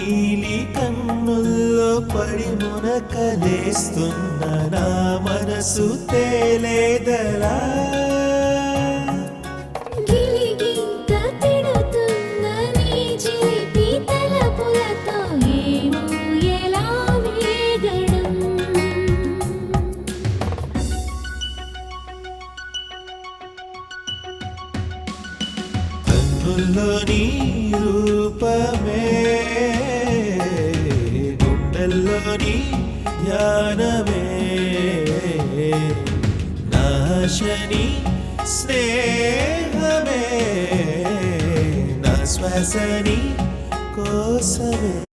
నీలి కన్నుల్లో పడి మునకలేస్తున్న నా మనసు తేలేదలా కన్నుల్లోని రూపమే గుండెల్లోని ధ్యానమే నాశని స్నేహమే నా శ్వాసని కోసమే